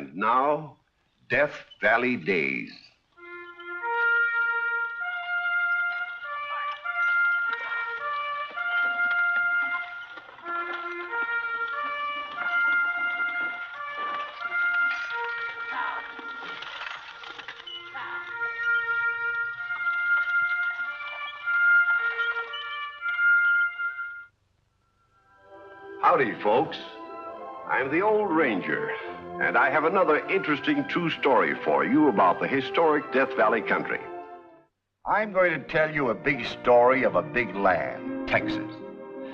And now, Death Valley Days. Howdy, folks. I'm the old ranger, and I have another interesting true story for you about the historic Death Valley country. I'm going to tell you a big story of a big land, Texas.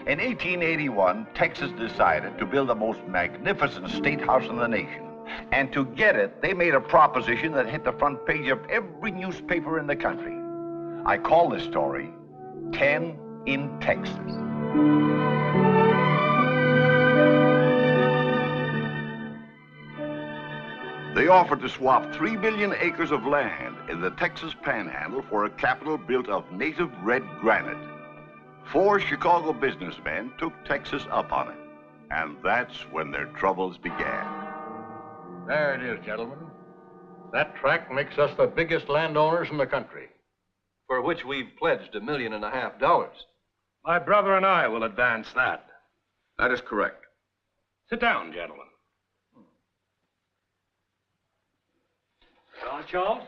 In 1881, Texas decided to build the most magnificent state house in the nation. And to get it, they made a proposition that hit the front page of every newspaper in the country. I call this story 10 in Texas. They offered to swap 3 million acres of land in the Texas Panhandle for a capital built of native red granite. 4 Chicago businessmen took Texas up on it, and that's when their troubles began. There it is, gentlemen. That tract makes us the biggest landowners in the country, for which we've pledged $1.5 million. My brother and I will advance that. That is correct. Sit down, gentlemen. Charles?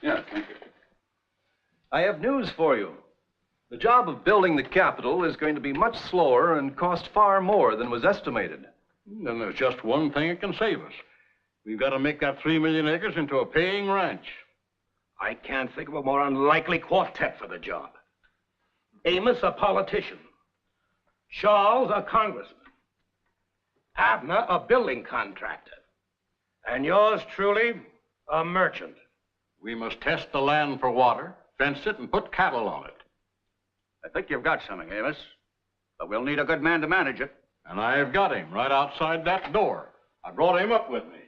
Yes, thank you. I have news for you. The job of building the Capitol is going to be much slower and cost far more than was estimated. Then there's just one thing that can save us. We've got to make that 3 million acres into a paying ranch. I can't think of a more unlikely quartet for the job. Amos, a politician. Charles, a congressman. Abner, a building contractor. And yours truly, a merchant. We must test the land for water, fence it, and put cattle on it. I think you've got something, Amos. But we'll need a good man to manage it. And I've got him right outside that door. I brought him up with me.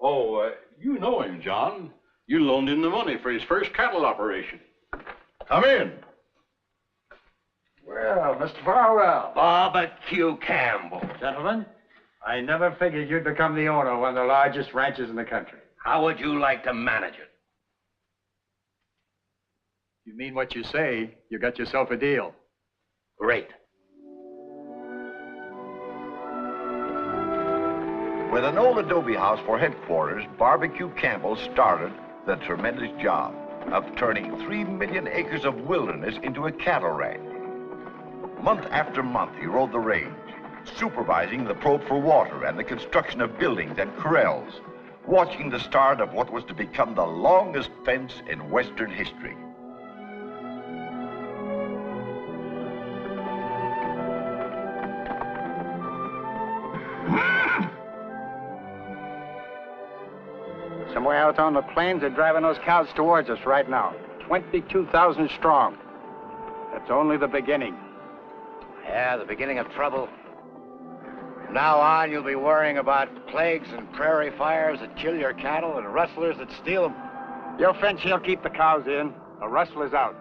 Oh, you know him, John. You loaned him the money for his first cattle operation. Come in. Well, Mr. Farwell. Barbecue Campbell. Gentlemen, I never figured you'd become the owner of one of the largest ranches in the country. How would you like to manage it? You mean what you say, you got yourself a deal. Great. With an old adobe house for headquarters, Barbecue Campbell started the tremendous job of turning 3 million acres of wilderness into a cattle ranch. Month after month, he rode the range, supervising the probe for water and the construction of buildings and corrals, watching the start of what was to become the longest fence in Western history. Somewhere out on the plains, they're driving those cows towards us right now. 22,000 strong. That's only the beginning. Yeah, the beginning of trouble. From now on, you'll be worrying about plagues and prairie fires that kill your cattle and rustlers that steal them. Your fence, he'll keep the cows in. The rustlers out.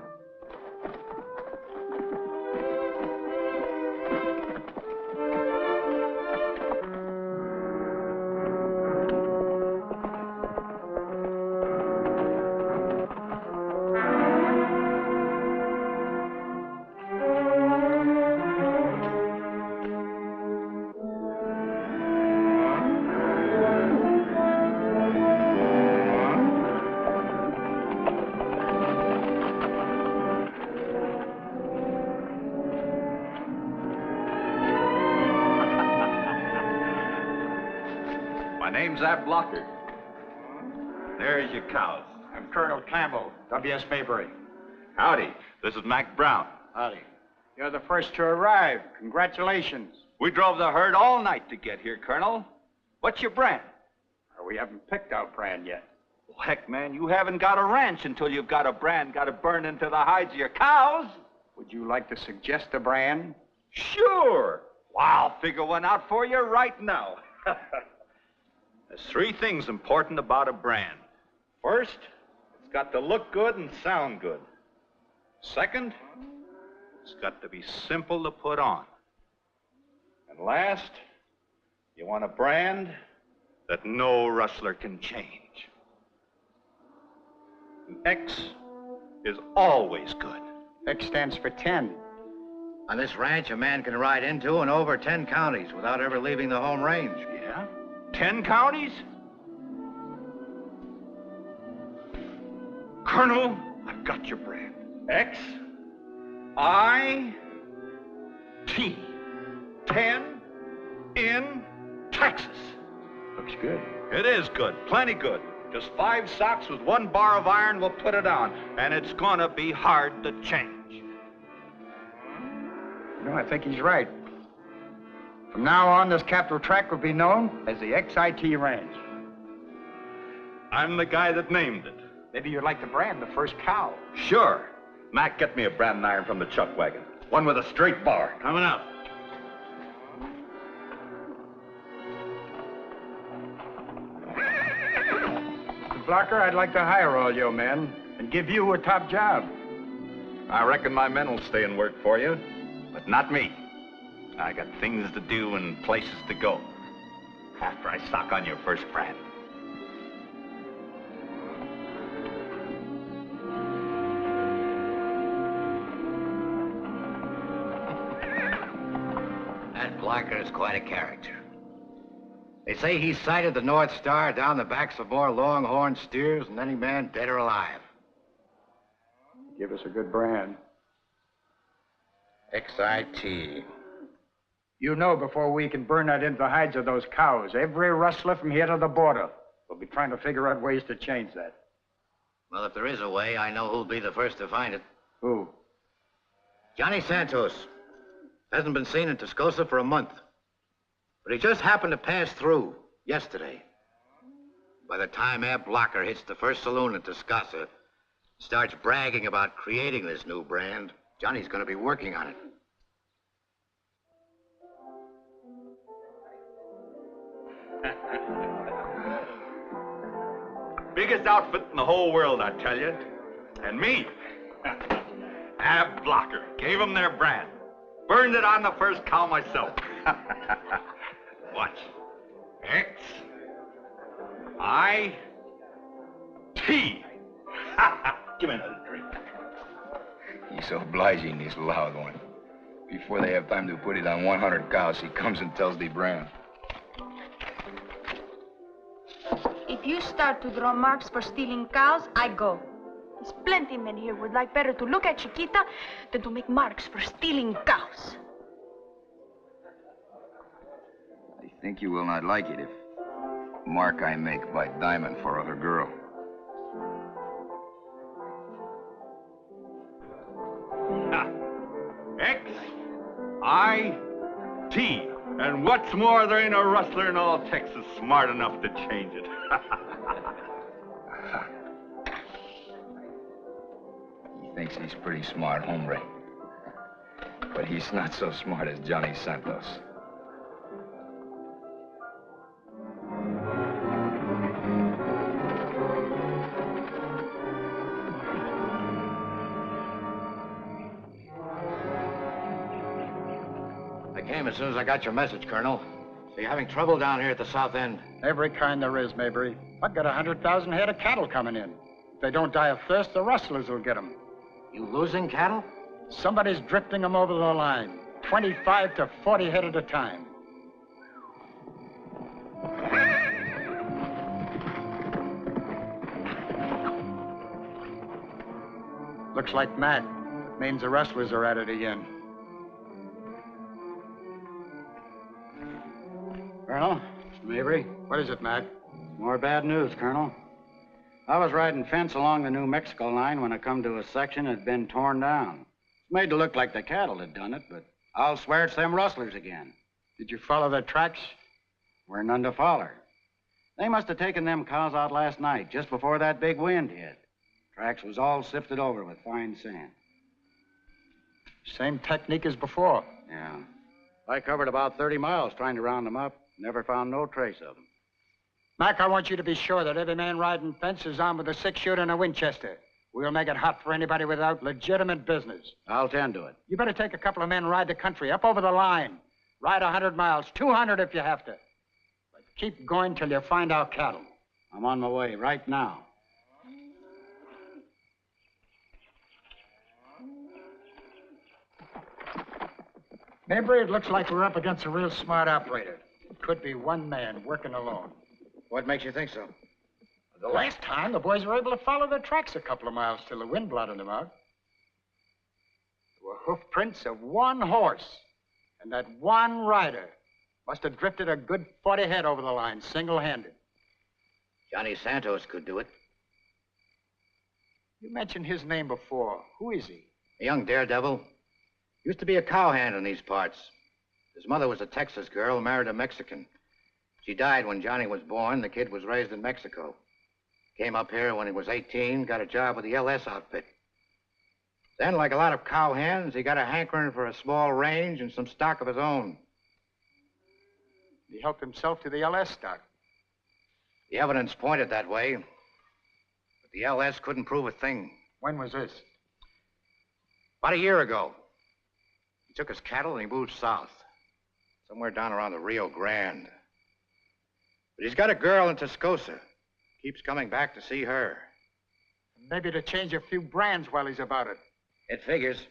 That blocker. There's your cows. I'm Colonel Campbell, W.S. Maybury. Howdy. This is Mac Brown. Howdy. You're the first to arrive. Congratulations. We drove the herd all night to get here, Colonel. What's your brand? We haven't picked our brand yet. Well, heck, man, you haven't got a ranch until you've got a brand got to burn into the hides of your cows. Would you like to suggest a brand? Sure. Well, I'll figure one out for you right now. There's 3 things important about a brand. First, it's got to look good and sound good. Second, it's got to be simple to put on. And last, you want a brand that no rustler can change. And X is always good. X stands for 10. On this ranch, a man can ride into and over 10 counties without ever leaving the home range. Yeah? 10 counties? Colonel, I've got your brand. X-I-T. 10 in Texas. Looks good. It is good, plenty good. Just 5 socks with 1 bar of iron will put it on, and it's gonna be hard to change. No, I think he's right. From now on, this capital tract will be known as the XIT Ranch. I'm the guy that named it. Maybe you'd like to brand the first cow. Sure. Mac, get me a branding iron from the chuck wagon. One with a straight bar. Coming up. Blocker, I'd like to hire all your men and give you a top job. I reckon my men will stay and work for you, but not me. I got things to do and places to go after I stock on your first brand. That Blocker is quite a character. They say he sighted the North Star down the backs of more longhorn steers than any man dead or alive. Give us a good brand. XIT. You know, before we can burn that into the hides of those cows, every rustler from here to the border will be trying to figure out ways to change that. Well, if there is a way, I know who'll be the first to find it. Who? Johnny Santos. Hasn't been seen in Tascosa for a month. But he just happened to pass through yesterday. By the time Ab Blocker hits the first saloon in Tascosa, starts bragging about creating this new brand, Johnny's going to be working on it. Biggest outfit in the whole world, I tell you. And me. Ab Blocker. Gave them their brand. Burned it on the first cow myself. Watch. X-I-T. Give me another drink. He's so obliging, this loud one. Before they have time to put it on 100 cows, he comes and tells the brand. If you start to draw marks for stealing cows, I go. There's plenty men here would like better to look at Chiquita than to make marks for stealing cows. I think you will not like it if mark I make by diamond for other girl. X-I-T. And what's more, there ain't a rustler in all Texas smart enough to change it. He thinks he's pretty smart, hombre. But he's not so smart as Johnny Santos. I came as soon as I got your message, Colonel. So you're having trouble down here at the south end? Every kind there is, Mabry. I've got 100,000 head of cattle coming in. If they don't die of thirst, the rustlers will get them. You losing cattle? Somebody's drifting them over the line. 25 to 40 head at a time. Looks like Mac. It means the rustlers are at it again. Colonel, Mr. Mabry. What is it, Mac? More bad news, Colonel. I was riding fence along the New Mexico line when I come to a section that had been torn down. It's made to look like the cattle had done it, but I'll swear it's them rustlers again. Did you follow their tracks? We're none to foller. They must have taken them cows out last night, just before that big wind hit. Tracks was all sifted over with fine sand. Same technique as before. Yeah. I covered about 30 miles trying to round them up. Never found no trace of them. Mac, I want you to be sure that every man riding fence is armed with a 6-shooter and a Winchester. We'll make it hot for anybody without legitimate business. I'll tend to it. You better take a couple of men and ride the country, up over the line. Ride 100 miles, 200 if you have to. But Keep going till you find our cattle. I'm on my way right now. Mayberry, it looks like we're up against a real smart operator. It could be one man working alone. What makes you think so? The last time, the boys were able to follow their tracks a couple of miles till the wind blotted them out. There were hoof prints of one horse, and that one rider must have drifted a good 40 head over the line, single-handed. Johnny Santos could do it. You mentioned his name before. Who is he? A young daredevil. Used to be a cowhand in these parts. His mother was a Texas girl, married a Mexican. She died when Johnny was born. The kid was raised in Mexico. Came up here when he was 18, got a job with the LS outfit. Then, like a lot of cowhands, he got a hankering for a small range and some stock of his own. He helped himself to the LS stock. The evidence pointed that way, but the LS couldn't prove a thing. When was this? About a year ago. He took his cattle and he moved south, somewhere down around the Rio Grande. But he's got a girl in Tascosa. Keeps coming back to see her. Maybe to change a few brands while he's about it. It figures.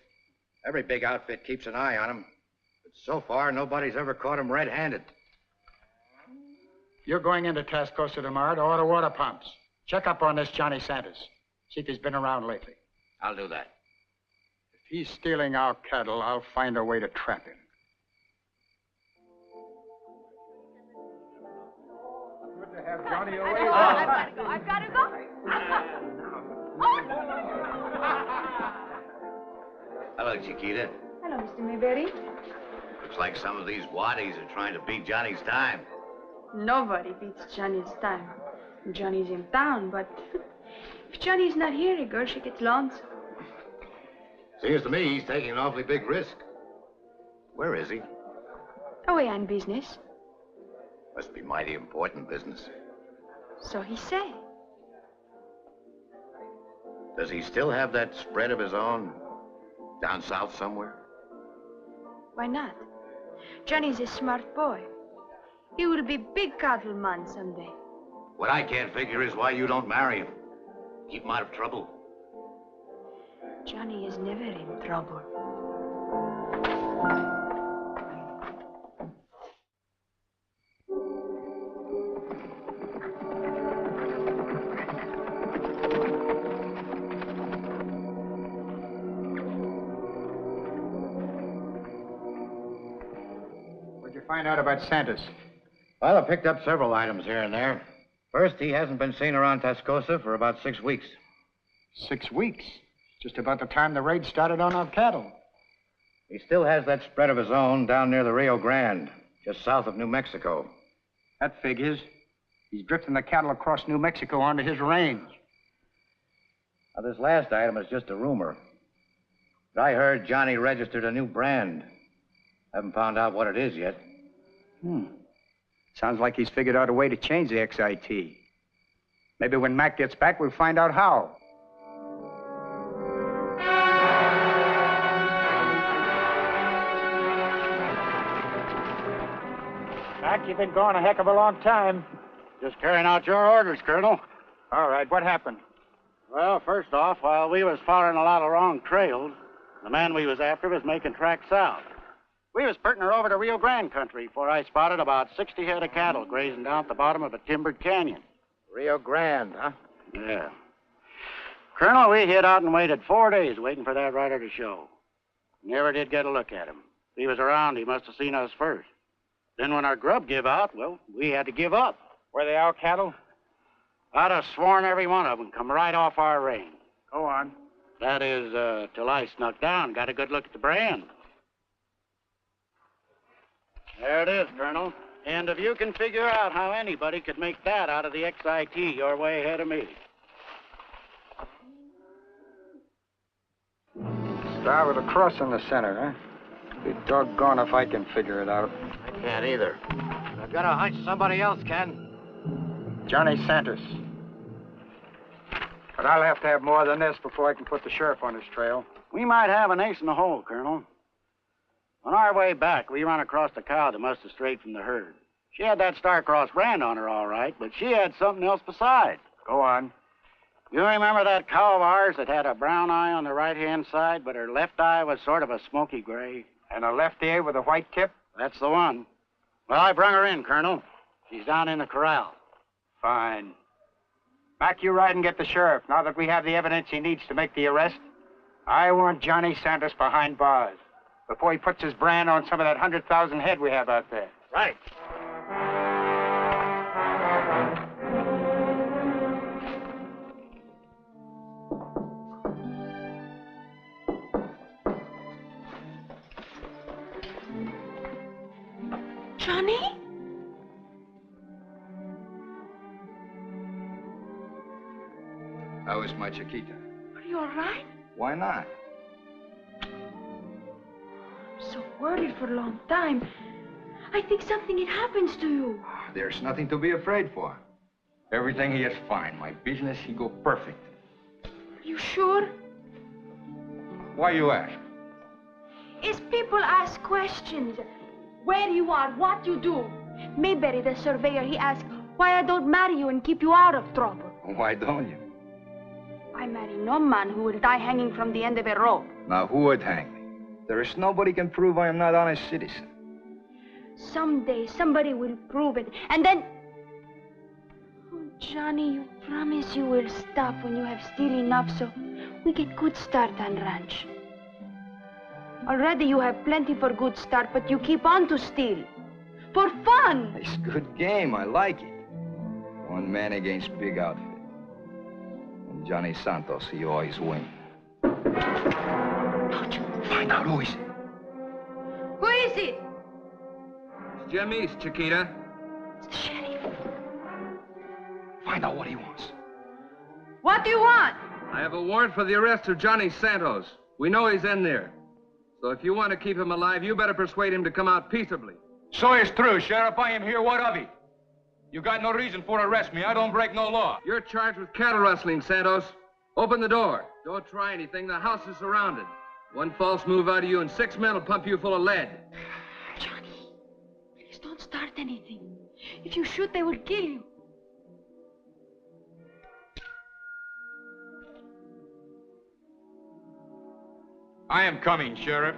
Every big outfit keeps an eye on him. But so far, nobody's ever caught him red-handed. You're going into Tascosa tomorrow to order water pumps. Check up on this Johnny Santos. See if he's been around lately. I'll do that. If he's stealing our cattle, I'll find a way to trap him. Good to have Johnny away. I've got to go. Hello, Chiquita. Hello, Mr. Mayberry. Looks like some of these waddies are trying to beat Johnny's time. Nobody beats Johnny's time. Johnny's in town, but if Johnny's not here, a girl, she gets lonesome. Seems to me he's taking an awfully big risk. Where is he? Away on business. Must be mighty important business. So he say. Does he still have that spread of his own down south somewhere? Why not? Johnny's a smart boy. He will be big cattleman someday. What I can't figure is why you don't marry him. Keep him out of trouble. Johnny is never in trouble. What'd you find out about Santos? Well, I picked up several items here and there. First, he hasn't been seen around Tascosa for about 6 weeks. 6 weeks? Just about the time the raid started on our cattle. He still has that spread of his own down near the Rio Grande, just south of New Mexico. That figures. He's drifting the cattle across New Mexico onto his range. Now, this last item is just a rumor. But I heard Johnny registered a new brand. Haven't found out what it is yet. Sounds like he's figured out a way to change the XIT. Maybe when Mac gets back, we'll find out how. Mac, you've been gone a heck of a long time. Just carrying out your orders, Colonel. All right, what happened? Well, first off, while we was following a lot of wrong trails, the man we was after was making tracks south. We was putting her over to Rio Grande country before I spotted about 60 head of cattle grazing down at the bottom of a timbered canyon. Rio Grande, huh? Yeah. Colonel, we hid out and waited 4 days waiting for that rider to show. Never did get a look at him. If he was around, he must have seen us first. Then when our grub give out, well, we had to give up. Were they our cattle? I'd have sworn every one of them come right off our range. Go on. That is, till I snuck down, got a good look at the brand. There it is, Colonel. And if you can figure out how anybody could make that out of the XIT, you're way ahead of me. Star with a cross in the center, huh? Be doggone if I can figure it out. I can't either. I've got a hunch somebody else can. Johnny Santos. But I'll have to have more than this before I can put the sheriff on his trail. We might have an ace in the hole, Colonel. On our way back, we run across a cow that must have strayed from the herd. She had that star-crossed brand on her, all right, but she had something else besides. Go on. You remember that cow of ours that had a brown eye on the right-hand side, but her left eye was sort of a smoky gray? And a left ear with a white tip? That's the one. Well, I brung her in, Colonel. She's down in the corral. Fine. Mac, you ride and get the sheriff. Now that we have the evidence he needs to make the arrest, I want Johnny Santos behind bars before he puts his brand on some of that 100,000 head we have out there. Right. Johnny? How is my Chiquita? Are you all right? Why not? I'm so worried for a long time. I think something had happens to you. There's nothing to be afraid for. Everything he is fine. My business, he go perfect. Are you sure? Why you ask? Is people ask questions. Where you are, what you do. Mayberry, the surveyor, he asked why I don't marry you and keep you out of trouble. Why don't you? I marry no man who will die hanging from the end of a rope. Now, who would hang me? There is nobody can prove I am not honest citizen. Someday, somebody will prove it. And then... Oh, Johnny, you promise you will stop when you have still enough so we get good start on ranch. Already you have plenty for good start, but you keep on to steal. For fun! It's good game. I like it. One man against big outfit. And Johnny Santos, he always win. Don't you find out who is it? Who is it? It's Jim East, Chiquita. It's the sheriff. Find out what he wants. What do you want? I have a warrant for the arrest of Johnny Santos. We know he's in there. So if you want to keep him alive, you better persuade him to come out peaceably. So it's true, Sheriff. I am here. What of it? You got no reason for to arrest me. I don't break no law. You're charged with cattle rustling, Santos. Open the door. Don't try anything. The house is surrounded. One false move out of you and 6 men will pump you full of lead. Johnny, please don't start anything. If you shoot, they will kill you. I am coming, Sheriff.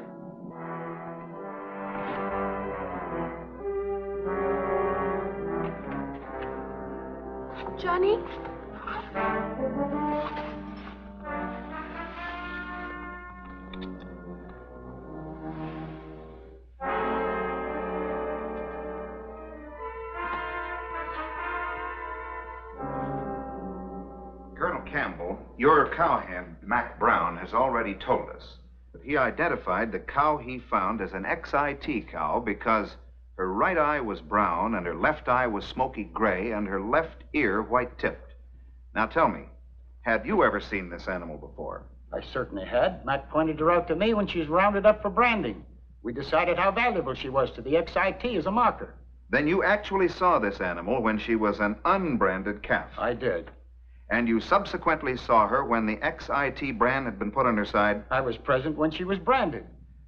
Johnny? Colonel Campbell, your cowhand, Mac Brown, has already told us that he identified the cow he found as an XIT cow because her right eye was brown and her left eye was smoky gray and her left ear white-tipped. Now tell me, had you ever seen this animal before? I certainly had. Mac pointed her out to me when she was rounded up for branding. We decided how valuable she was to the XIT as a marker. Then you actually saw this animal when she was an unbranded calf? I did. And you subsequently saw her when the XIT brand had been put on her side? I was present when she was branded.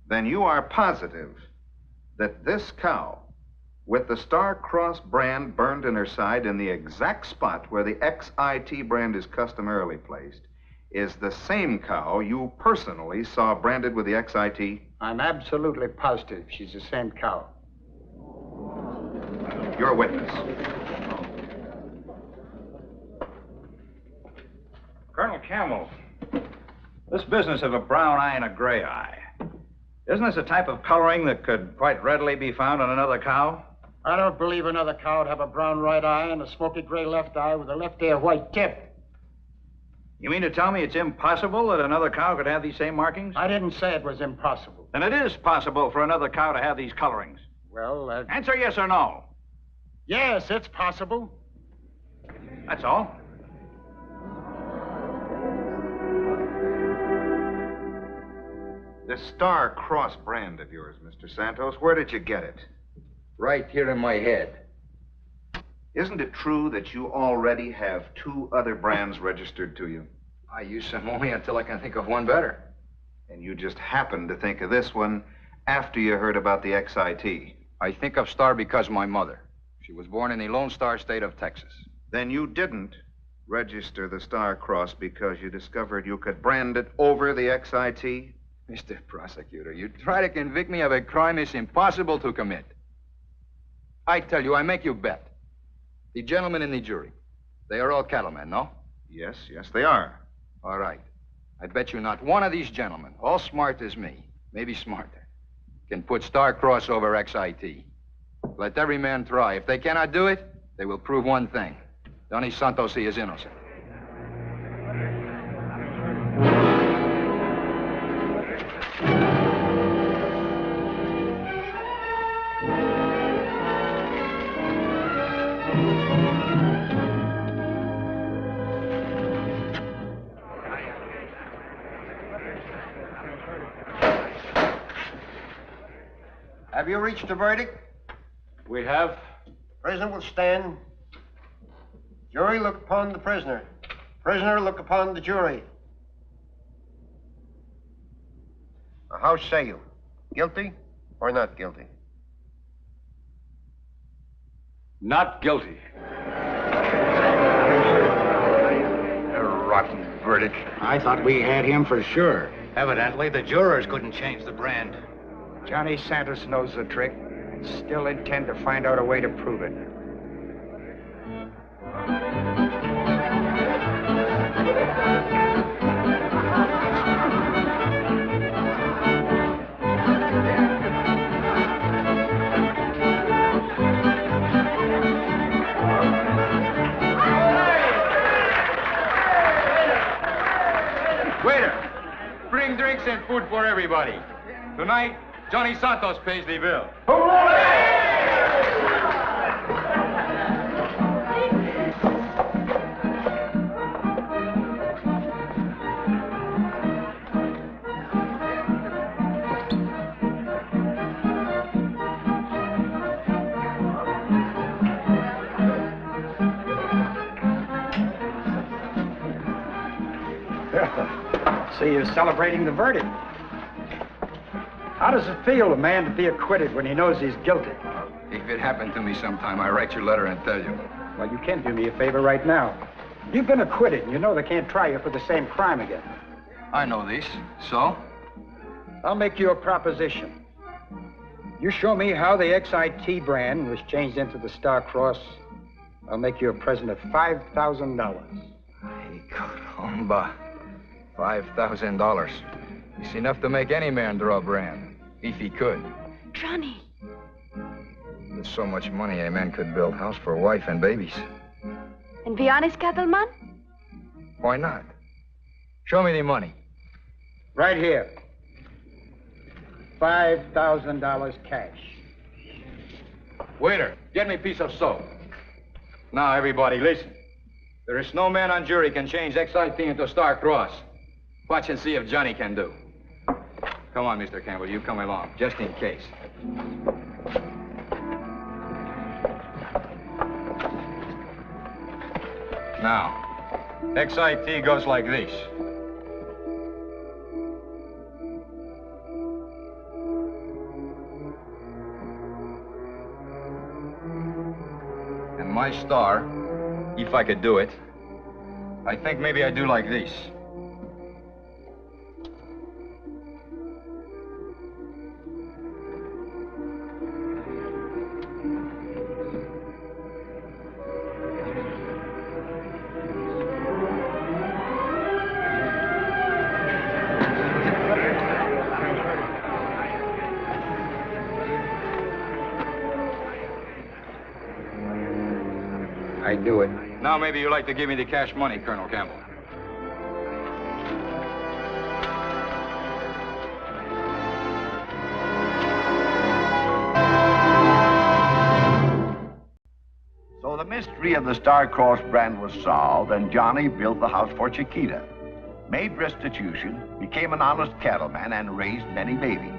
Then you are positive that this cow, with the star-crossed brand burned in her side in the exact spot where the XIT brand is customarily placed, is the same cow you personally saw branded with the XIT? I'm absolutely positive she's the same cow. You're a witness. Colonel Campbell, this business of a brown eye and a gray eye, isn't this a type of coloring that could quite readily be found on another cow? I don't believe another cow would have a brown right eye and a smoky gray left eye with a left ear white tip. You mean to tell me it's impossible that another cow could have these same markings? I didn't say it was impossible. Then it is possible for another cow to have these colorings. Well, Answer yes or no. yes, it's possible. That's all. This star-crossed brand of yours, Mr. Santos, where did you get it? Right here in my head. Isn't it true that you already have 2 other brands registered to you? I use some only until I can think of one better. And you just happened to think of this one after you heard about the XIT? I think of Star because my mother. She was born in the Lone Star State of Texas. Then you didn't register the Star Cross because you discovered you could brand it over the XIT? Mr. Prosecutor, you try to convict me of a crime it's impossible to commit. I tell you, I make you bet. The gentlemen in the jury, they are all cattlemen, no? Yes, they are. All right. I bet you not one of these gentlemen, all smart as me, maybe smarter, can put Star Cross over XIT. Let every man try. If they cannot do it, they will prove one thing. Johnny Santos, he is innocent. Have you reached a verdict? We have. Prisoner will stand. Jury, look upon the prisoner. Prisoner, look upon the jury. Now, how say you? Guilty or not guilty? Not guilty. A rotten verdict. I thought we had him for sure. Evidently, the jurors couldn't change the brand. Johnny Santos knows the trick and still intend to find out a way to prove it. Waiter, bring drinks and food for everybody. Tonight, Johnny Santos pays the bill. See, you're celebrating the verdict. How does it feel, a man to be acquitted when he knows he's guilty? If it happened to me sometime, I'd write your letter and tell you. Well, you can do me a favor right now. You've been acquitted, and you know they can't try you for the same crime again. I know this. So? I'll make you a proposition. You show me how the XIT brand was changed into the Star Cross, I'll make you a present of $5,000. Ay, caramba. $5,000. It's enough to make any man draw a brand, if he could. Johnny. With so much money, a man could build a house for a wife and babies. And be honest, cattleman? Why not? Show me the money. Right here. $5,000 cash. Waiter, get me a piece of soap. Now, everybody, listen. There is no man on jury can change XIT into Star Cross. Watch and see if Johnny can do. Come on, Mr. Campbell, you come along, just in case. Now, XIT goes like this. And my star, if I could do it, I think maybe I'd do like this. I do it. Now maybe you'd like to give me the cash money, Colonel Campbell. So the mystery of the Star Cross brand was solved, and Johnny built the house for Chiquita, made restitution, became an honest cattleman, and raised many babies.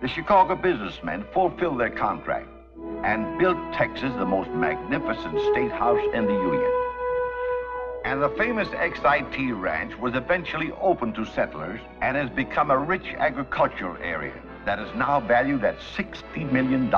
The Chicago businessmen fulfilled their contract and built Texas the most magnificent state house in the Union. And the famous XIT Ranch was eventually opened to settlers and has become a rich agricultural area that is now valued at $60 million.